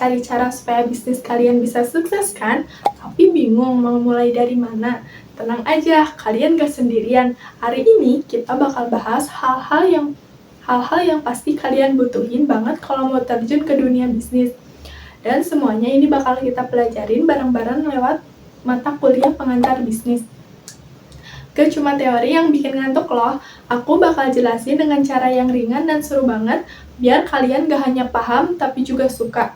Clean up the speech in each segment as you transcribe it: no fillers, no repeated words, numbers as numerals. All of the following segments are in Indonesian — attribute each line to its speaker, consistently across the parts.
Speaker 1: cari cara supaya bisnis kalian bisa sukses kan? Tapi bingung mau mulai dari mana? Tenang aja, kalian gak sendirian. Hari ini kita bakal bahas hal-hal yang pasti kalian butuhin banget kalau mau terjun ke dunia bisnis. Dan semuanya ini bakal kita pelajarin bareng-bareng lewat mata kuliah pengantar bisnis. Gak cuma teori yang bikin ngantuk loh, aku bakal jelasin dengan cara yang ringan dan seru banget, biar kalian gak hanya paham tapi juga suka.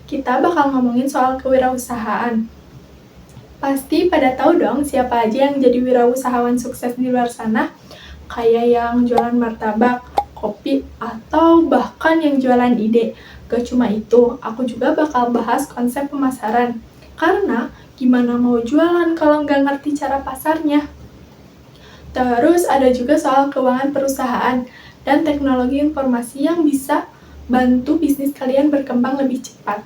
Speaker 1: Kita bakal ngomongin soal kewirausahaan. Pasti pada tahu dong siapa aja yang jadi wirausahawan sukses di luar sana, kayak yang jualan martabak, kopi, atau bahkan yang jualan ide. Gak cuma itu, aku juga bakal bahas konsep pemasaran. Karena gimana mau jualan kalau nggak ngerti cara pasarnya? Terus ada juga soal keuangan perusahaan dan teknologi informasi yang bisa bantu bisnis kalian berkembang lebih cepat.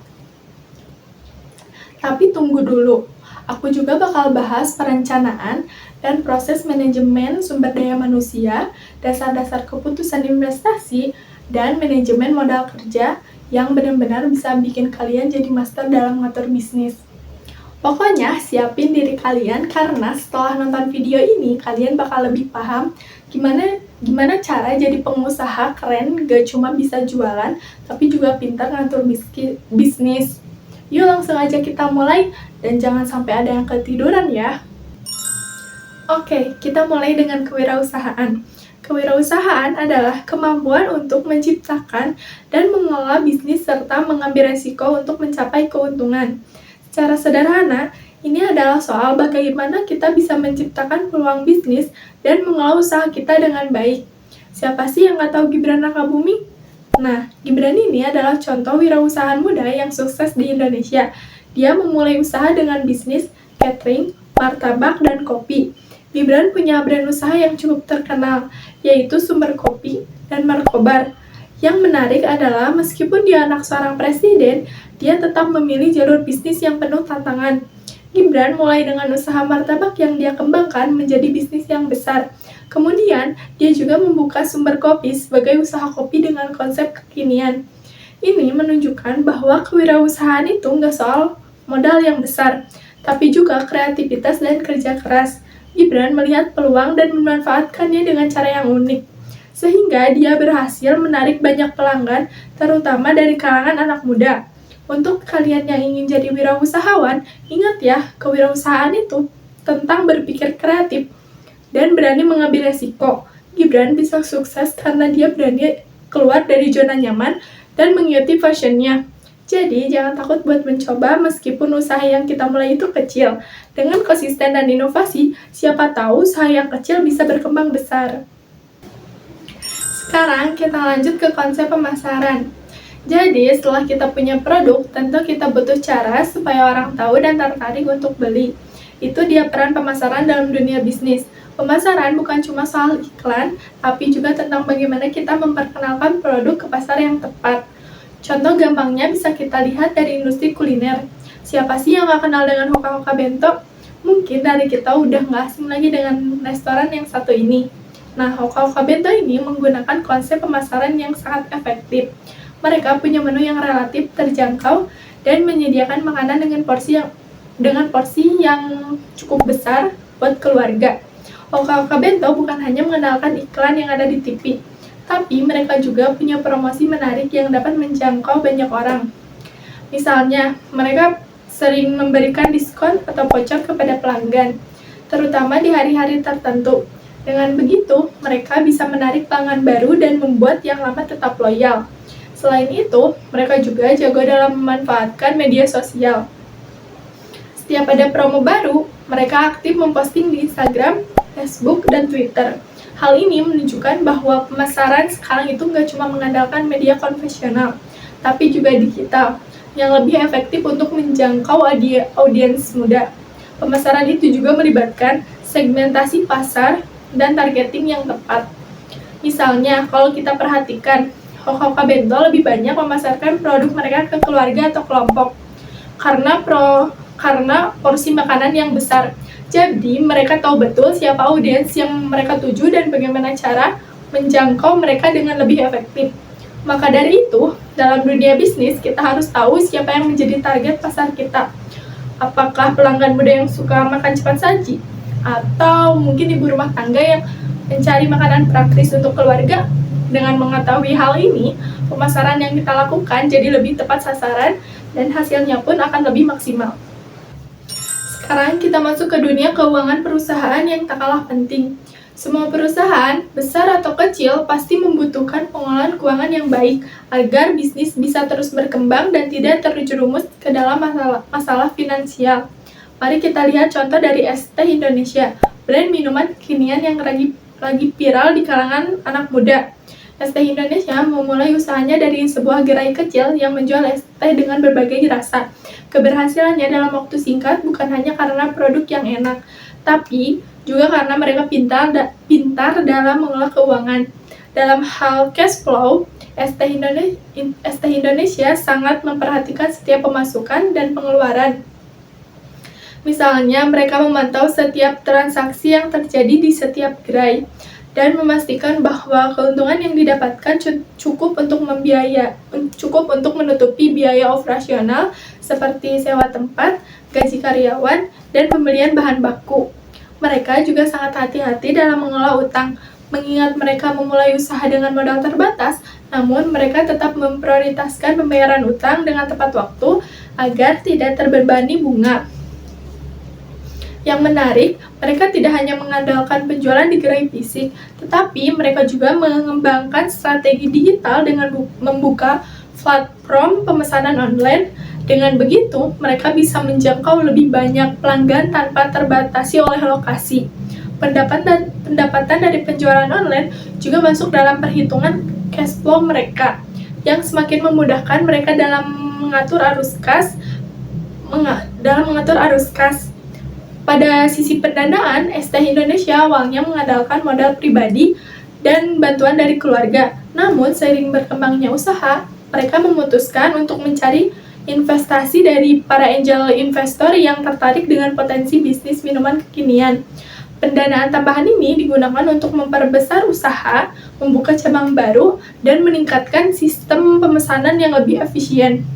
Speaker 1: Tapi tunggu dulu, aku juga bakal bahas perencanaan dan proses manajemen sumber daya manusia, dasar-dasar keputusan investasi, dan manajemen modal kerja yang benar-benar bisa bikin kalian jadi master dalam ngatur bisnis. Pokoknya siapin diri kalian karena setelah nonton video ini kalian bakal lebih paham gimana cara jadi pengusaha keren gak cuma bisa jualan tapi juga pintar ngatur bisnis. Yuk langsung aja kita mulai dan jangan sampai ada yang ketiduran ya. Oke, kita mulai dengan kewirausahaan. Kewirausahaan adalah kemampuan untuk menciptakan dan mengelola bisnis serta mengambil resiko untuk mencapai keuntungan. Secara sederhana, ini adalah soal bagaimana kita bisa menciptakan peluang bisnis dan mengelola usaha kita dengan baik. Siapa sih yang nggak tahu Gibran Rakabuming? Nah, Gibran ini adalah contoh wirausahaan muda yang sukses di Indonesia. Dia memulai usaha dengan bisnis catering, martabak, dan kopi. Gibran punya brand usaha yang cukup terkenal, yaitu Sumber Kopi dan Markobar. Yang menarik adalah meskipun dia anak seorang presiden, dia tetap memilih jalur bisnis yang penuh tantangan. Gibran mulai dengan usaha martabak yang dia kembangkan menjadi bisnis yang besar. Kemudian, dia juga membuka Sumber Kopi sebagai usaha kopi dengan konsep kekinian. Ini menunjukkan bahwa kewirausahaan itu nggak soal modal yang besar, tapi juga kreativitas dan kerja keras. Gibran melihat peluang dan memanfaatkannya dengan cara yang unik, sehingga dia berhasil menarik banyak pelanggan, terutama dari kalangan anak muda. Untuk kalian yang ingin jadi wirausahawan, ingat ya, kewirausahaan itu tentang berpikir kreatif dan berani mengambil resiko. Gibran bisa sukses karena dia berani keluar dari zona nyaman dan mengikuti passionnya. Jadi, jangan takut buat mencoba meskipun usaha yang kita mulai itu kecil. Dengan konsisten dan inovasi, siapa tahu usaha yang kecil bisa berkembang besar. Sekarang kita lanjut ke konsep pemasaran. Jadi, setelah kita punya produk, tentu kita butuh cara supaya orang tahu dan tertarik untuk beli. Itu dia peran pemasaran dalam dunia bisnis. Pemasaran bukan cuma soal iklan, tapi juga tentang bagaimana kita memperkenalkan produk ke pasar yang tepat. Contoh gampangnya bisa kita lihat dari industri kuliner. Siapa sih yang gak kenal dengan Hoka-Hoka Bento? Mungkin dari kita udah gak asing lagi dengan restoran yang satu ini. Nah, Hoka-Hoka Bento ini menggunakan konsep pemasaran yang sangat efektif. Mereka punya menu yang relatif terjangkau dan menyediakan makanan dengan porsi yang cukup besar buat keluarga. Hoka-Hoka Bento bukan hanya mengandalkan iklan yang ada di TV, tapi mereka juga punya promosi menarik yang dapat menjangkau banyak orang. Misalnya, mereka sering memberikan diskon atau voucher kepada pelanggan, terutama di hari-hari tertentu. Dengan begitu, mereka bisa menarik pelanggan baru dan membuat yang lama tetap loyal. Selain itu, mereka juga jago dalam memanfaatkan media sosial. Setiap ada promo baru, mereka aktif memposting di Instagram, Facebook, dan Twitter. Hal ini menunjukkan bahwa pemasaran sekarang itu nggak cuma mengandalkan media konvensional, tapi juga digital, yang lebih efektif untuk menjangkau audiens muda. Pemasaran itu juga melibatkan segmentasi pasar dan targeting yang tepat. Misalnya, kalau kita perhatikan, Hoka-Hoka Bento lebih banyak memasarkan produk mereka ke keluarga atau kelompok karena porsi makanan yang besar. Jadi, mereka tahu betul siapa audiens yang mereka tuju dan bagaimana cara menjangkau mereka dengan lebih efektif. Maka dari itu, Dalam dunia bisnis, kita harus tahu siapa yang menjadi target pasar kita. Apakah pelanggan muda yang suka makan cepat saji? Atau mungkin ibu rumah tangga yang mencari makanan praktis untuk keluarga? Dengan mengetahui hal ini, pemasaran yang kita lakukan jadi lebih tepat sasaran dan hasilnya pun akan lebih maksimal. Sekarang kita masuk ke dunia keuangan perusahaan yang tak kalah penting. Semua perusahaan, besar atau kecil, pasti membutuhkan pengelolaan keuangan yang baik agar bisnis bisa terus berkembang dan tidak terjerumus ke dalam masalah finansial. Mari kita lihat contoh dari Es Teh Indonesia, brand minuman kekinian yang lagi viral di kalangan anak muda. Es Teh Indonesia memulai usahanya dari sebuah gerai kecil yang menjual es teh dengan berbagai rasa. Keberhasilannya dalam waktu singkat bukan hanya karena produk yang enak, tapi juga karena mereka pintar dalam mengelola keuangan. Dalam hal cash flow, Es Teh Indonesia sangat memperhatikan setiap pemasukan dan pengeluaran. Misalnya, mereka memantau setiap transaksi yang terjadi di setiap gerai dan memastikan bahwa keuntungan yang didapatkan cukup untuk menutupi biaya operasional seperti sewa tempat, gaji karyawan, dan pembelian bahan baku. Mereka juga sangat hati-hati dalam mengelola utang, mengingat mereka memulai usaha dengan modal terbatas, namun mereka tetap memprioritaskan pembayaran utang dengan tepat waktu agar tidak terbebani bunga. Yang menarik, mereka tidak hanya mengandalkan penjualan di gerai fisik, tetapi mereka juga mengembangkan strategi digital dengan membuka platform pemesanan online. Dengan begitu, mereka bisa menjangkau lebih banyak pelanggan tanpa terbatasi oleh lokasi. Pendapatan dari penjualan online juga masuk dalam perhitungan cash flow mereka, yang semakin memudahkan mereka dalam mengatur arus kas. Pada sisi pendanaan, Es Teh Indonesia awalnya mengandalkan modal pribadi dan bantuan dari keluarga. Namun, seiring berkembangnya usaha, mereka memutuskan untuk mencari investasi dari para angel investor yang tertarik dengan potensi bisnis minuman kekinian. Pendanaan tambahan ini digunakan untuk memperbesar usaha, membuka cabang baru, dan meningkatkan sistem pemesanan yang lebih efisien.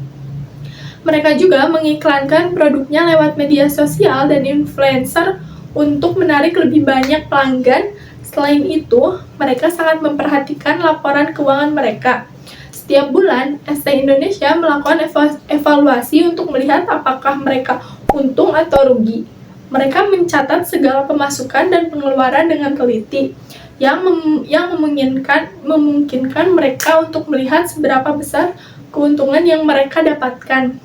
Speaker 1: Mereka juga mengiklankan produknya lewat media sosial dan influencer untuk menarik lebih banyak pelanggan. Selain itu, mereka sangat memperhatikan laporan keuangan mereka. Setiap bulan, Es Teh Indonesia melakukan evaluasi untuk melihat apakah mereka untung atau rugi. Mereka mencatat segala pemasukan dan pengeluaran dengan teliti, yang memungkinkan mereka untuk melihat seberapa besar keuntungan yang mereka dapatkan,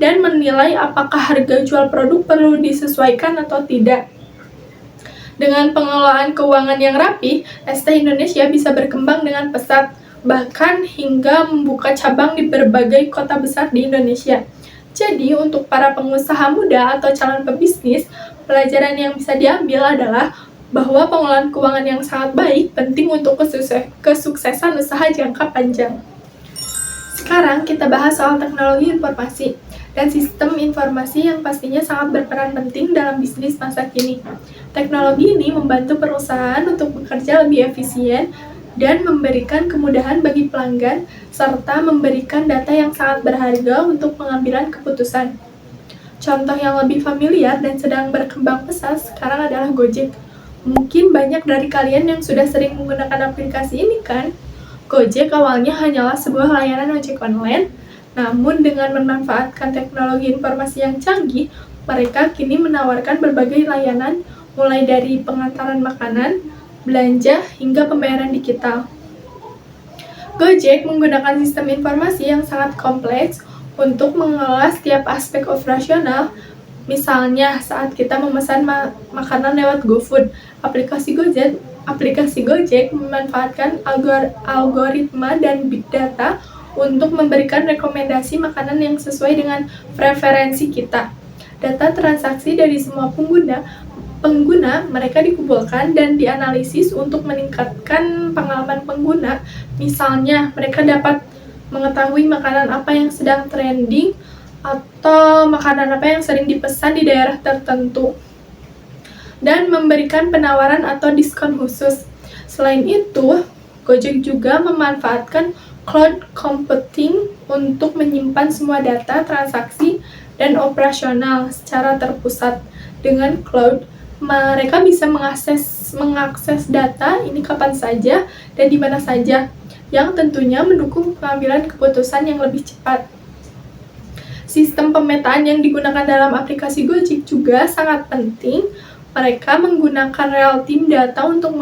Speaker 1: dan menilai apakah harga jual produk perlu disesuaikan atau tidak. Dengan pengelolaan keuangan yang rapi, Es Teh Indonesia bisa berkembang dengan pesat, bahkan hingga membuka cabang di berbagai kota besar di Indonesia. Jadi, untuk para pengusaha muda atau calon pebisnis, pelajaran yang bisa diambil adalah bahwa pengelolaan keuangan yang sangat baik penting untuk kesuksesan usaha jangka panjang. Sekarang kita bahas soal teknologi informasi dan sistem informasi yang pastinya sangat berperan penting dalam bisnis masa kini. Teknologi ini membantu perusahaan untuk bekerja lebih efisien dan memberikan kemudahan bagi pelanggan, serta memberikan data yang sangat berharga untuk pengambilan keputusan. Contoh yang lebih familiar dan sedang berkembang pesat sekarang adalah Gojek. Mungkin banyak dari kalian yang sudah sering menggunakan aplikasi ini kan? Gojek awalnya hanyalah sebuah layanan ojek online, namun dengan memanfaatkan teknologi informasi yang canggih, mereka kini menawarkan berbagai layanan mulai dari pengantaran makanan, belanja, hingga pembayaran digital. Gojek menggunakan sistem informasi yang sangat kompleks untuk mengelola setiap aspek operasional. Misalnya, saat kita memesan makanan lewat GoFood, aplikasi Gojek memanfaatkan algoritma dan big data untuk memberikan rekomendasi makanan yang sesuai dengan preferensi kita. Data transaksi dari semua pengguna mereka dikumpulkan dan dianalisis untuk meningkatkan pengalaman pengguna. Misalnya, mereka dapat mengetahui makanan apa yang sedang trending atau makanan apa yang sering dipesan di daerah tertentu, dan memberikan penawaran atau diskon khusus. Selain itu, Gojek juga memanfaatkan cloud computing untuk menyimpan semua data, transaksi, dan operasional secara terpusat. Dengan cloud, mereka bisa mengakses data ini kapan saja dan di mana saja, yang tentunya mendukung pengambilan keputusan yang lebih cepat. Sistem pemetaan yang digunakan dalam aplikasi Gojek juga sangat penting. Mereka menggunakan real-time data untuk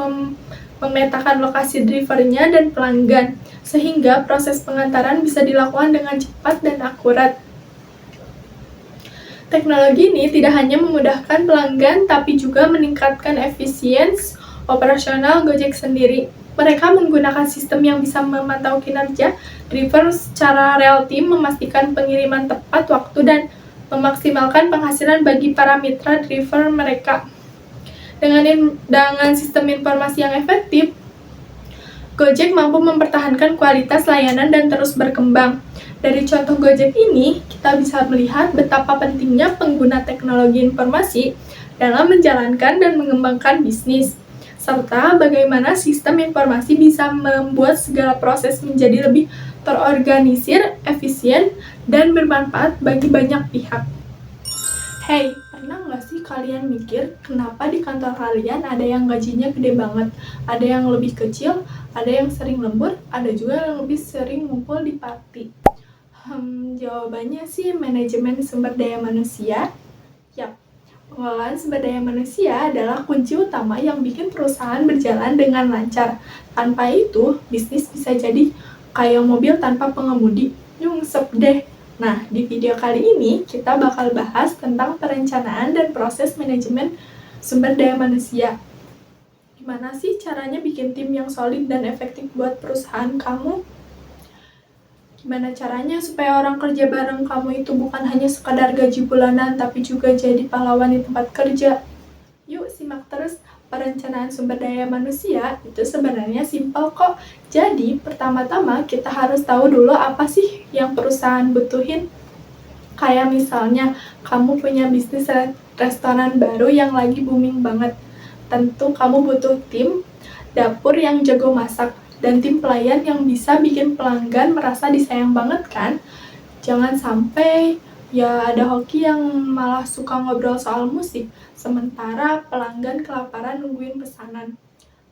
Speaker 1: memetakan lokasi drivernya dan pelanggan, sehingga proses pengantaran bisa dilakukan dengan cepat dan akurat. Teknologi ini tidak hanya memudahkan pelanggan, tapi juga meningkatkan efisiensi operasional Gojek sendiri. Mereka menggunakan sistem yang bisa memantau kinerja driver secara real-time, memastikan pengiriman tepat waktu, dan memaksimalkan penghasilan bagi para mitra driver mereka. Dengan sistem informasi yang efektif, Gojek mampu mempertahankan kualitas layanan dan terus berkembang. Dari contoh Gojek ini, kita bisa melihat betapa pentingnya pengguna teknologi informasi dalam menjalankan dan mengembangkan bisnis, serta bagaimana sistem informasi bisa membuat segala proses menjadi lebih terorganisir, efisien, dan bermanfaat bagi banyak pihak. Hey, pernah nggak sih kalian mikir kenapa di kantor kalian ada yang gajinya gede banget, ada yang lebih kecil, ada yang sering lembur, ada juga yang lebih sering ngumpul di party? Jawabannya sih manajemen sumber daya manusia. Yap, pengelolaan sumber daya manusia adalah kunci utama yang bikin perusahaan berjalan dengan lancar. Tanpa itu, bisnis bisa jadi kayak mobil tanpa pengemudi. Nyungsep deh. Nah, di video kali ini kita bakal bahas tentang perencanaan dan proses manajemen sumber daya manusia. Gimana sih caranya bikin tim yang solid dan efektif buat perusahaan kamu? Gimana caranya supaya orang kerja bareng kamu itu bukan hanya sekadar gaji bulanan, tapi juga jadi pahlawan di tempat kerja? Yuk simak terus. Perencanaan sumber daya manusia itu sebenarnya simpel kok. Jadi, pertama-tama kita harus tahu dulu apa sih yang perusahaan butuhin. Kayak misalnya, kamu punya bisnis restoran baru yang lagi booming banget. Tentu kamu butuh tim dapur yang jago masak, dan tim pelayan yang bisa bikin pelanggan merasa disayang banget kan? Jangan sampai ya ada hoki yang malah suka ngobrol soal musik, sementara pelanggan kelaparan nungguin pesanan.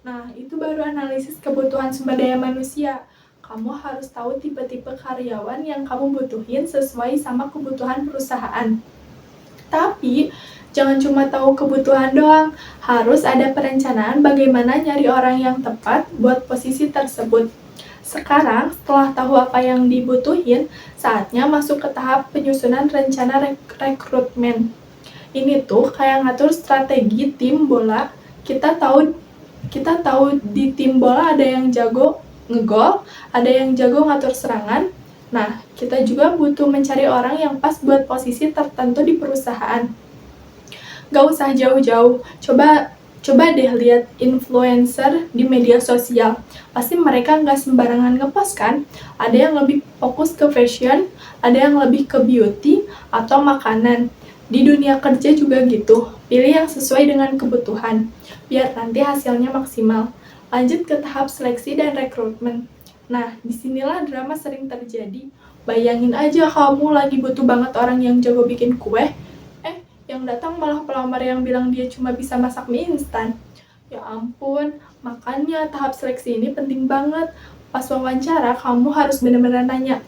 Speaker 1: Nah, itu baru analisis kebutuhan sumber daya manusia. Kamu harus tahu tipe-tipe karyawan yang kamu butuhin sesuai sama kebutuhan perusahaan. Tapi, jangan cuma tahu kebutuhan doang, harus ada perencanaan bagaimana nyari orang yang tepat buat posisi tersebut. Sekarang, setelah tahu apa yang dibutuhin, saatnya masuk ke tahap penyusunan rencana rekrutmen. Ini tuh kayak ngatur strategi tim bola. Kita tahu di tim bola ada yang jago ngegol, ada yang jago ngatur serangan. Nah, kita juga butuh mencari orang yang pas buat posisi tertentu di perusahaan. Gak usah jauh-jauh, coba deh lihat influencer di media sosial. Pasti mereka nggak sembarangan ngepost kan? Ada yang lebih fokus ke fashion, ada yang lebih ke beauty atau makanan. Di dunia kerja juga gitu, pilih yang sesuai dengan kebutuhan, biar nanti hasilnya maksimal. Lanjut ke tahap seleksi dan rekrutmen. Nah, disinilah drama sering terjadi. Bayangin aja kamu lagi butuh banget orang yang jago bikin kue, yang datang malah pelamar yang bilang dia cuma bisa masak mie instan. Ya ampun, makanya tahap seleksi ini penting banget. Pas wawancara, kamu harus benar-benar nanya,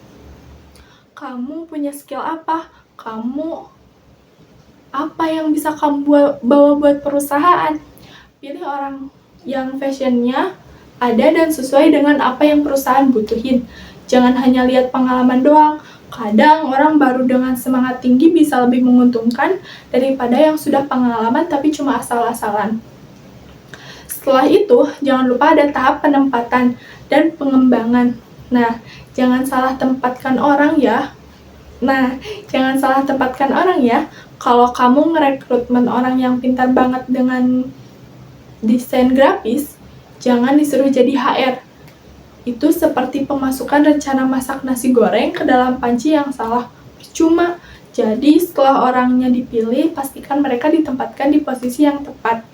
Speaker 1: kamu punya skill apa? Apa yang bisa kamu bawa buat perusahaan? Pilih orang yang fashionnya ada dan sesuai dengan apa yang perusahaan butuhin. Jangan hanya lihat pengalaman doang. Kadang orang baru dengan semangat tinggi bisa lebih menguntungkan daripada yang sudah pengalaman tapi cuma asal-asalan. Setelah itu, jangan lupa ada tahap penempatan dan pengembangan. Nah, jangan salah tempatkan orang ya. Kalau kamu ngerekrutmen orang yang pintar banget dengan desain grafis, jangan disuruh jadi HR. Itu seperti pemasukan rencana masak nasi goreng ke dalam panci yang salah. Cuma, jadi setelah orangnya dipilih, pastikan mereka ditempatkan di posisi yang tepat.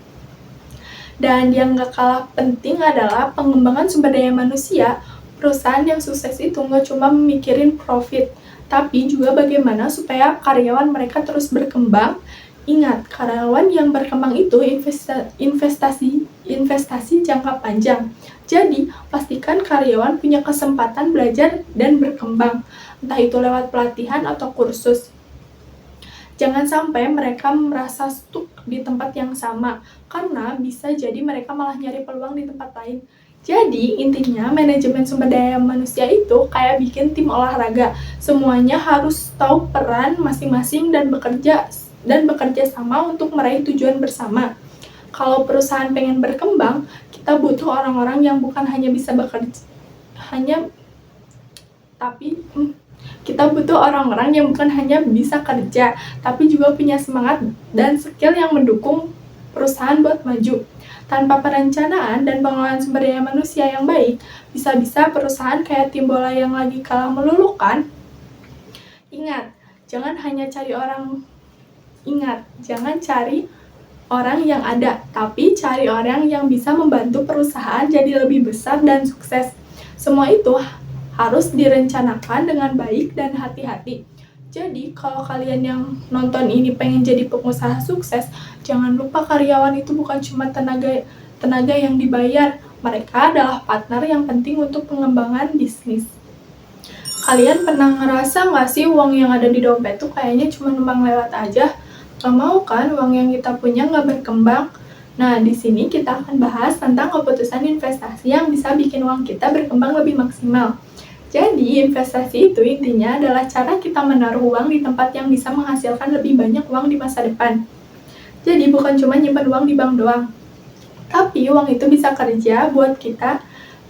Speaker 1: Dan yang gak kalah penting adalah pengembangan sumber daya manusia Perusahaan yang sukses itu nggak cuma mikirin profit, tapi juga bagaimana supaya karyawan mereka terus berkembang. Ingat, karyawan yang berkembang itu investasi jangka panjang. Jadi, pastikan karyawan punya kesempatan belajar dan berkembang, entah itu lewat pelatihan atau kursus. Jangan sampai mereka merasa stuck di tempat yang sama, karena bisa jadi mereka malah nyari peluang di tempat lain. Jadi, intinya manajemen sumber daya manusia itu kayak bikin tim olahraga. Semuanya harus tahu peran masing-masing dan bekerja sama untuk meraih tujuan bersama. Kalau perusahaan pengen berkembang, kita butuh orang-orang yang bukan hanya bisa bekerja, kita butuh orang-orang yang bukan hanya bisa kerja, tapi juga punya semangat dan skill yang mendukung perusahaan buat maju. Tanpa perencanaan dan pengelolaan sumber daya manusia yang baik, bisa-bisa perusahaan kayak tim bola yang lagi kalah meluluhkan. Ingat, jangan cari orang yang ada, tapi cari orang yang bisa membantu perusahaan jadi lebih besar dan sukses. Semua itu harus direncanakan dengan baik dan hati-hati. Jadi, kalau kalian yang nonton ini pengen jadi pengusaha sukses, jangan lupa karyawan itu bukan cuma tenaga yang dibayar. Mereka adalah partner yang penting untuk pengembangan bisnis. Kalian pernah ngerasa nggak sih uang yang ada di dompet tuh kayaknya cuma numpang lewat aja? Gak mau kan uang yang kita punya nggak berkembang? Nah, di sini kita akan bahas tentang keputusan investasi yang bisa bikin uang kita berkembang lebih maksimal. Jadi, investasi itu intinya adalah cara kita menaruh uang di tempat yang bisa menghasilkan lebih banyak uang di masa depan. Jadi, bukan cuma nyimpan uang di bank doang, tapi uang itu bisa kerja buat kita.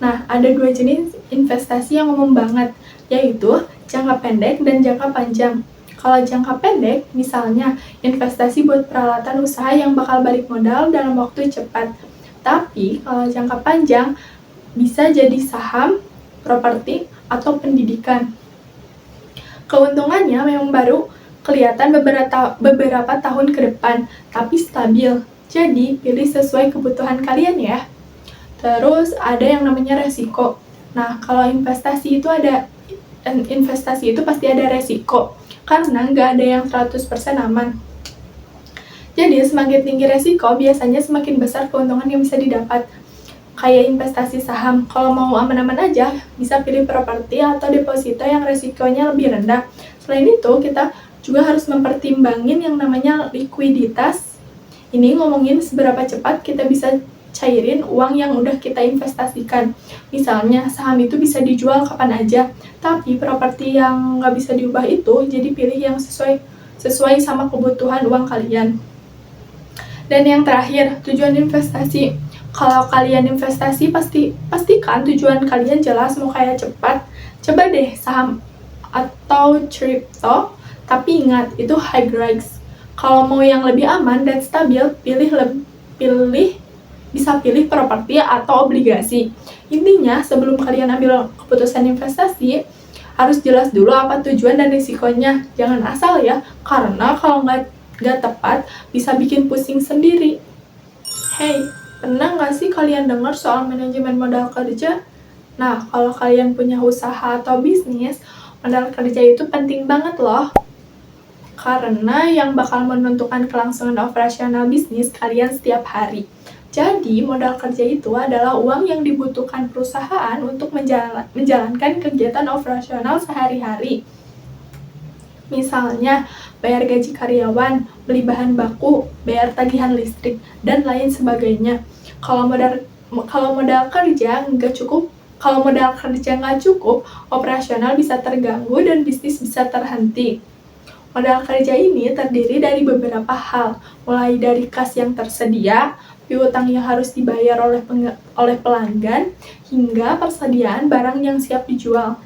Speaker 1: Nah, ada 2 jenis investasi yang umum banget, yaitu jangka pendek dan jangka panjang. Kalau jangka pendek, misalnya investasi buat peralatan usaha yang bakal balik modal dalam waktu cepat. Tapi, kalau jangka panjang, bisa jadi saham, properti, atau pendidikan. Keuntungannya memang baru kelihatan beberapa tahun ke depan, tapi stabil. Jadi, pilih sesuai kebutuhan kalian ya. Terus, ada yang namanya resiko. Nah, kalau investasi itu pasti ada resiko, karena nggak ada yang 100% aman. Jadi, semakin tinggi resiko, biasanya semakin besar keuntungan yang bisa didapat. Kayak investasi saham, kalau mau aman-aman aja, bisa pilih properti atau deposito yang resikonya lebih rendah. Selain itu, kita juga harus mempertimbangin yang namanya likuiditas. Ini ngomongin seberapa cepat kita bisa cairin uang yang udah kita investasikan. Misalnya, saham itu bisa dijual kapan aja, tapi properti yang nggak bisa diubah itu, jadi pilih yang sesuai sama kebutuhan uang kalian. Dan yang terakhir, tujuan investasi. Kalau kalian investasi, pastikan tujuan kalian jelas, mau kayak cepat. Coba deh saham atau crypto, tapi ingat, itu high risk. Kalau mau yang lebih aman dan stabil, bisa pilih properti atau obligasi. Intinya, sebelum kalian ambil keputusan investasi, harus jelas dulu apa tujuan dan risikonya. Jangan asal ya, karena kalau nggak tepat, bisa bikin pusing sendiri. Hey, pernah nggak sih kalian dengar soal manajemen modal kerja? Nah, kalau kalian punya usaha atau bisnis, modal kerja itu penting banget loh. Karena yang bakal menentukan kelangsungan operasional bisnis kalian setiap hari. Jadi, modal kerja itu adalah uang yang dibutuhkan perusahaan untuk menjalankan kegiatan operasional sehari-hari. Misalnya, bayar gaji karyawan, beli bahan baku, bayar tagihan listrik, dan lain sebagainya. Kalau modal kerja nggak cukup, operasional bisa terganggu dan bisnis bisa terhenti. Modal kerja ini terdiri dari beberapa hal, mulai dari kas yang tersedia, piutang yang harus dibayar oleh pelanggan, hingga persediaan barang yang siap dijual.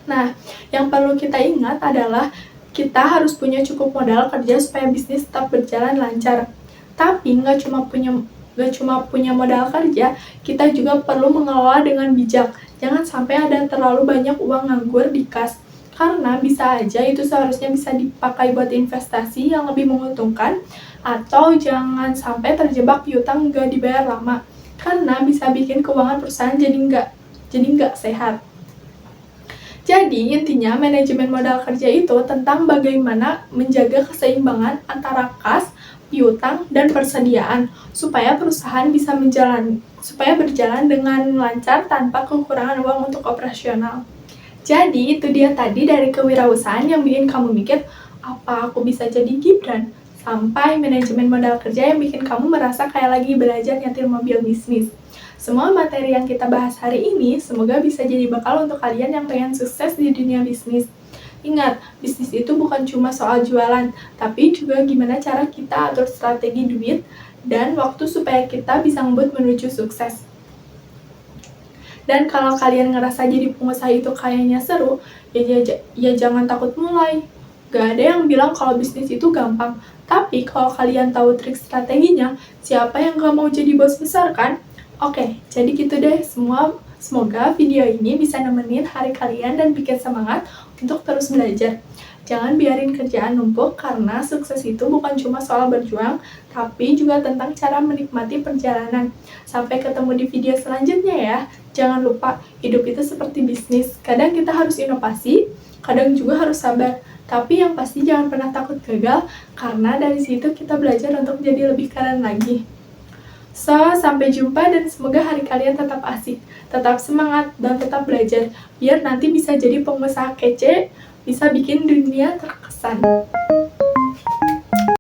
Speaker 1: Nah, yang perlu kita ingat adalah kita harus punya cukup modal kerja supaya bisnis tetap berjalan lancar. Tapi nggak cuma punya modal kerja, kita juga perlu mengelola dengan bijak. Jangan sampai ada terlalu banyak uang nganggur di kas, karena bisa aja itu seharusnya bisa dipakai buat investasi yang lebih menguntungkan, atau jangan sampai terjebak piutang nggak dibayar lama, karena bisa bikin keuangan perusahaan jadi jadi nggak sehat. Jadi intinya manajemen modal kerja itu tentang bagaimana menjaga keseimbangan antara kas, piutang, dan persediaan supaya perusahaan bisa berjalan dengan lancar tanpa kekurangan uang untuk operasional. Jadi itu dia tadi dari kewirausahaan yang bikin kamu mikir, apa aku bisa jadi Gibran? Sampai manajemen modal kerja yang bikin kamu merasa kayak lagi belajar nyetir mobil bisnis. Semua materi yang kita bahas hari ini semoga bisa jadi bekal untuk kalian yang pengen sukses di dunia bisnis. Ingat, bisnis itu bukan cuma soal jualan, tapi juga gimana cara kita atur strategi duit dan waktu supaya kita bisa ngebut menuju sukses. Dan kalau kalian ngerasa jadi pengusaha itu kayaknya seru, ya jangan takut mulai. Gak ada yang bilang kalau bisnis itu gampang. Tapi kalau kalian tahu trik strateginya, siapa yang gak mau jadi bos besar kan? Oke, jadi gitu deh semua. Semoga video ini bisa nemenin hari kalian dan bikin semangat untuk terus belajar. Jangan biarin kerjaan numpuk karena sukses itu bukan cuma soal berjuang, tapi juga tentang cara menikmati perjalanan. Sampai ketemu di video selanjutnya ya. Jangan lupa, hidup itu seperti bisnis. Kadang kita harus inovasi, kadang juga harus sabar. Tapi yang pasti jangan pernah takut gagal, karena dari situ kita belajar untuk jadi lebih keren lagi. So, sampai jumpa dan semoga hari kalian tetap asik, tetap semangat, dan tetap belajar. Biar nanti bisa jadi pengusaha kece, bisa bikin dunia terkesan.